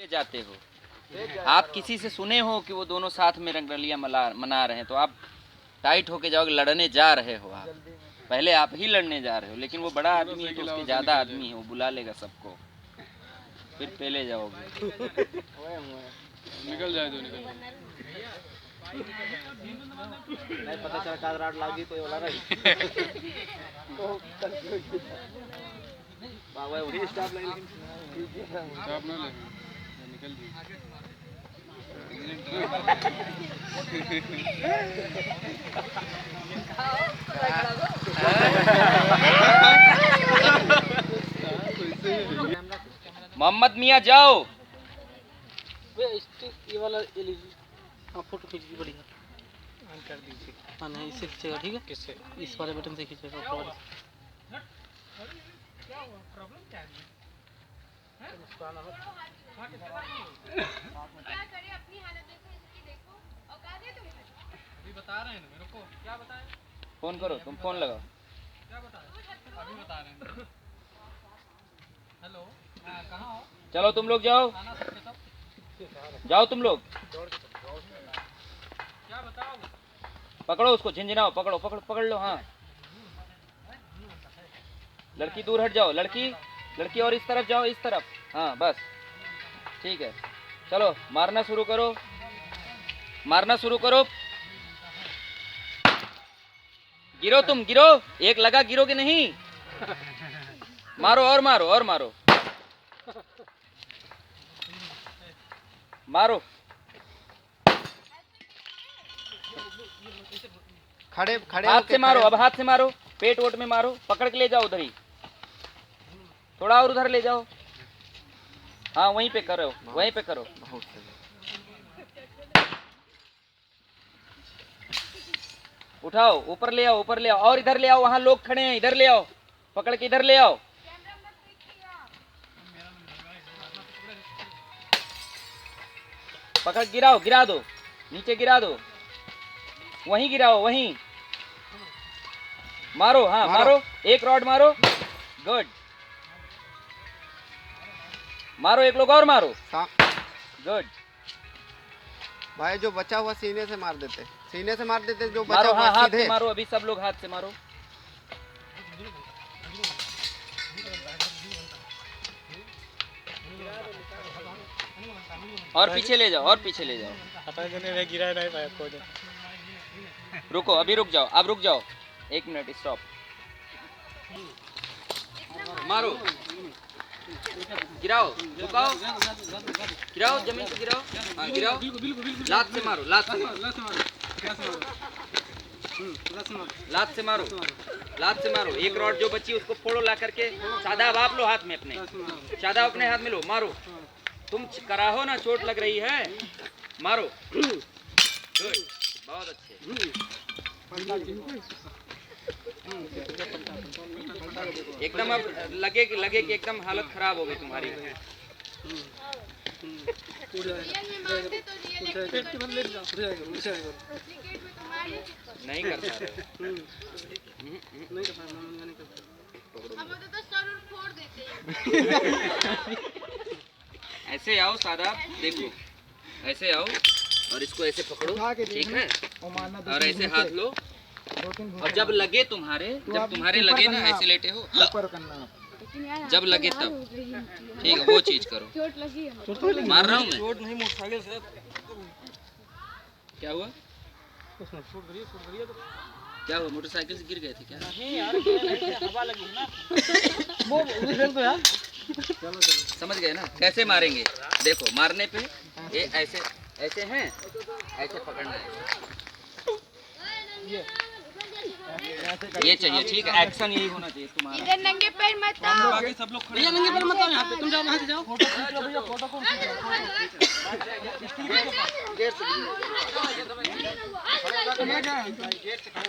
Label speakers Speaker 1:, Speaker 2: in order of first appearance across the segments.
Speaker 1: जाते हो आप किसी से सुने हो कि वो दोनों साथ में रंगरलियां मना रहे हैं, तो आप टाइट होके जाओगे, लड़ने जा रहे हो आप। पहले आप ही लड़ने जा रहे हो, लेकिन वो बड़ा आदमी है तो उसके ज़्यादा आदमी है, वो बुला लेगा सबको, फिर पहले जाओगे।
Speaker 2: निकल जाए तो निकल
Speaker 3: नहीं पता चला काद रात लागी कोई वाला रही बाबा उठी स्टाफ लाइन
Speaker 2: स्टाफ ना ले निकल जी
Speaker 1: मोहम्मद मियाँ जाओ।
Speaker 3: ये वाला ये लीजिए, हाँ फोटो खींच लीजिए बढ़िया ऑन कर दीजिए। हाँ नहीं इससे खींचेगा, ठीक है? किससे? इस वाले बटन से खींचेगा ऊपर वाले से।
Speaker 4: क्या करें, अपनी हालत देखो, इसकी देखो, औकात है तुम्हें?
Speaker 5: अभी बता रहे हैं ना मेरे को, क्या बताएं?
Speaker 1: फोन करो, तुम फोन लगाओ।
Speaker 5: क्या बताएं? अभी बता रहे हैं। हेलो, कहाँ हो?
Speaker 1: चलो तुम लोग जाओ,
Speaker 5: खाना सबके सब?
Speaker 1: जाओ तुम लोग,
Speaker 5: क्या बताओ?
Speaker 1: पकड़ो उसको, झिंझिनाओ, पकड़ो पकड़ो पकड़ लो। हाँ लड़की दूर हट जाओ, लड़की लड़की और इस तरफ जाओ, इस तरफ। हाँ बस ठीक है, चलो मारना शुरू करो, मारना शुरू करो। गिरो तुम, गिरो, एक लगा, गिरोगे नहीं। मारो और मारो और मारो, मारो।
Speaker 3: खड़े खड़े
Speaker 1: हाथ से मारो, अब हाथ से मारो, पेट वोट में मारो, पकड़ के ले जाओ उधर ही, थोड़ा और उधर ले जाओ। हाँ वहीं पे करो, वहीं पे करो। उठाओ, ऊपर ले आओ, ऊपर ले आओ, और इधर ले आओ, वहां लोग खड़े हैं, इधर ले आओ, पकड़ के इधर ले आओ। पकड़, गिराओ, गिरा दो, नीचे गिरा दो, वहीं गिराओ, वहीं मारो। हाँ मारो, एक रॉड मारो, गुड, मारो, एक लोग और मारो, गुड।
Speaker 3: भाई जो बचा हुआ सीने से मार देते, सीने से मार देते जो बचा
Speaker 1: मारो,
Speaker 3: हुआ
Speaker 1: हाँ हाथ
Speaker 3: सीधे
Speaker 1: से मारो, अभी सब लोग हाथ से मारो। और पीछे ले जाओ, और पीछे ले जाओ।
Speaker 3: गिरा नहीं पाया कोई।
Speaker 1: रुको, अभी रुक जाओ, अब रुक जाओ, 1 मिनट स्टॉप। मारो, गिराओ, झुकाओ, गिराओ, जमीन पे गिराओ, हाँ गिराओ, लात से मारो, लात से मारो, लात से मारो, लात से मारो। एक रॉड जो बची उसको फोड़ो ला करके, शादाब आप लो हाथ में अपने, शादाब अपने हाथ में लो, मारो। तुम कराहो ना, चोट लग रही है, मारो, गुड, बहुत अच्छे। एकदम अब लगे कि एकदम हालत खराब हो गई तुम्हारी। नहीं करता ऐसे आओ सादा, देखो ऐसे आओ और इसको ऐसे पकड़ो, ठीक है, और ऐसे हाथ लो, और जब लगे तुम्हारे, जब तुम्हारे लगे ना, ऐसे लेटे हो, जब लगे तब, ठीक है, वो चीज करो।
Speaker 4: चोट लगी है,
Speaker 1: मार रहा हूँ मैं,
Speaker 3: चोट नहीं, मोटरसाइकिल से
Speaker 1: क्या हुआ, क्या हुआ, मोटरसाइकिल से गिर गए थे क्या?
Speaker 3: नहीं यार, हवा लगी ना वो तो यार।
Speaker 1: समझ गए ना कैसे मारेंगे? देखो मारने पे ये ऐसे ऐसे हैं, ऐसे पकड़ना है, ये चाहिए, ठीक है, एक्शन यही होना चाहिए तुम्हारा।
Speaker 4: इधर नंगे पैर मत आओ,
Speaker 3: बाकी सब लोग खड़े, नंगे पैर मत आओ यहाँ पे, तुम जाओ वहाँ से जाओ, फोटो खींच लो भैया, फोटो कौन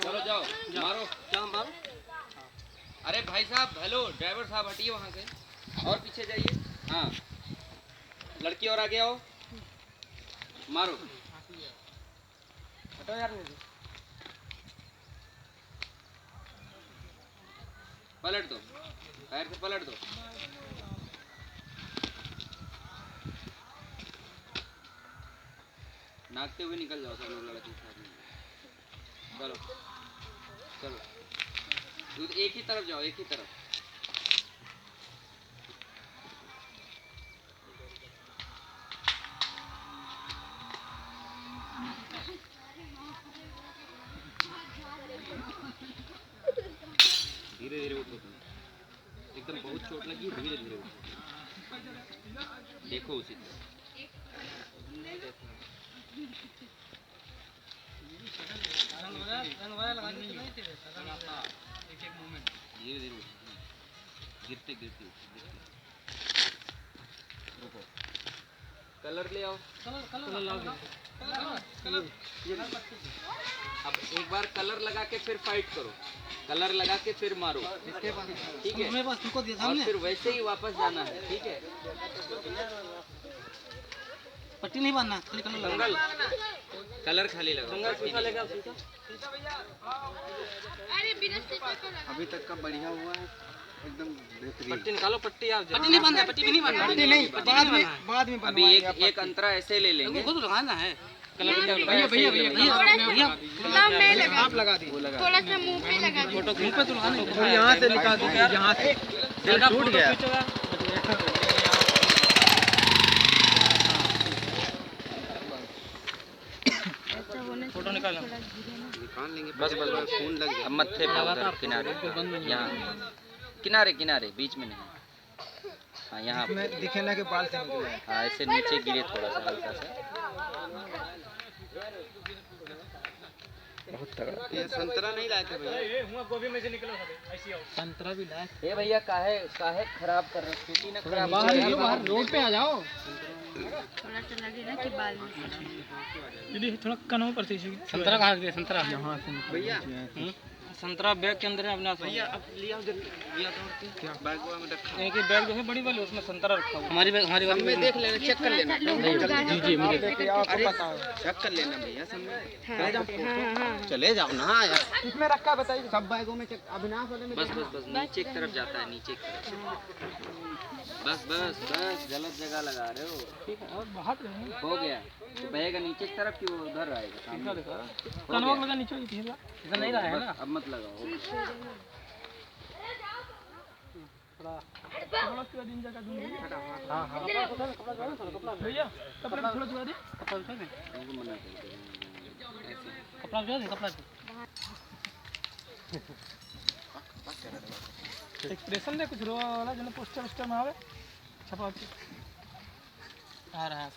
Speaker 1: चलो जाओ, मारो,
Speaker 3: क्या मारो।
Speaker 1: अरे भाई साहब, हेलो ड्राइवर साहब, हटिए वहाँ से और पीछे जाइए। हाँ लड़की और आगे आओ, मारो,
Speaker 3: हटो यार,
Speaker 1: पलट दो, पैर से पलट दो, नाचते हुए निकल जाओ सब लोग लड़के साथ में। चलो चलो एक ही तरफ जाओ, एक ही तरफ। धीरे धीरे उठो तुम, एकदम बहुत चोट लगी है, धीरे धीरे उठो। देखो उसी तरह।
Speaker 5: एक मोमेंट
Speaker 1: धीरे धीरे उठो, गिरते गिरते उठो, गिरते। रुको, कलर ले आओ। अब एक बार कलर लगा के फिर फाइट करो, कलर लगा के फिर मारो, ठीक है?
Speaker 3: मेरे पास तुमको दिया
Speaker 1: और
Speaker 3: सामने
Speaker 1: फिर वैसे ही वापस जाना है, ठीक है?
Speaker 3: पट्टी नहीं बांधना, खाली कलर लगा।
Speaker 1: कलर खाली लगाओ, पट्टी नहीं।
Speaker 4: अरे बिना से पेपर लगा
Speaker 2: अभी तक का बढ़िया हुआ है, एकदम बेहतरीन।
Speaker 5: पट्टी निकालो, पट्टी आप
Speaker 3: पट्टी नहीं बांधना, पट्टी भी नहीं बांधना।
Speaker 1: पट्टी नहीं,
Speaker 3: बाद में
Speaker 1: अभी एक अंतरा ऐसे ले लेंगे।
Speaker 3: खुद लगाना है।
Speaker 1: कलर
Speaker 3: भैया भैया भैया भैया
Speaker 4: नाम नहीं लगा,
Speaker 3: आप लगा दी।
Speaker 4: थोड़ा सा मुंह पे लगा दो।
Speaker 3: फोटो मुंह पे तो लगाना है।
Speaker 2: यहाँ से निकाल दो, यहाँ से दिल टूट गया।
Speaker 3: फोटो निकालना।
Speaker 2: निकाल लेंगे, बस बस बस खून लग गया।
Speaker 1: अब मत्थे पे उधर किनारे, यहाँ किनारे किनारे, बीच में नहीं। हाँ यहाँ
Speaker 3: दिखे ना कि बाल से निकले।
Speaker 1: हाँ ऐसे नीचे गिरे थोड़ा सा, हल्का सा। बहुत तगड़ा।
Speaker 2: ये संतरा नहीं लाए थे भैया।
Speaker 5: गोभी में से निकलो, ऐसी आओ।
Speaker 3: संतरा भी लाए।
Speaker 1: ए भैया काहे काहे खराब कर रहे हो? स्कूटी ना खराब
Speaker 3: बाहर निकलो, बाहर रोड पे आ जाओ।
Speaker 4: थोड़ा सा लगे ना कि बाल में
Speaker 3: दीदी थोड़ा कनों पर से संतरा कहाँ से? संतरा यहाँ से
Speaker 2: भैया
Speaker 3: संतरा बैग के अंदर है अपना।
Speaker 2: भैया अब लिया उधर, लिया तो क्या बैग में रखा।
Speaker 3: एक बैग जो है बड़ी वाली, उसमें संतरा रखा हुआ। हमारी बैग, हमारी वाली में
Speaker 2: देख लेना, चेक कर लेना।
Speaker 3: जी मुझे
Speaker 2: अरे चेक कर लेना भैया सब में। चले जाओ ना यार।
Speaker 3: किसमें रखा बताइए। सब बैगों में चेक। अविनाश वाले में
Speaker 1: बस बस बस नीचे की तरफ जाता है, नीचे की तरफ। बस बस बस गलत जगह लगा रहे हो।
Speaker 3: ठीक है। और बाहर
Speaker 1: हो गया तो बहेगा नीचे की तरफ कि वो उधर आएगा सामने?
Speaker 3: कनवा लगा नीचे इधर नहीं रहा है ना।
Speaker 1: अब मत लगाओ।
Speaker 3: हाँ हाँ भैया कपड़ा थोड़ा जुड़ा दे। कपड़ा उठा दे,
Speaker 1: उनको मना कर दो।
Speaker 3: कपड़ा उठा दे, कपड़ा एक्सप्रेशन दे कुछ रो वाला जो पोस्टर वोस्टर में आवे छपा आ रहा है।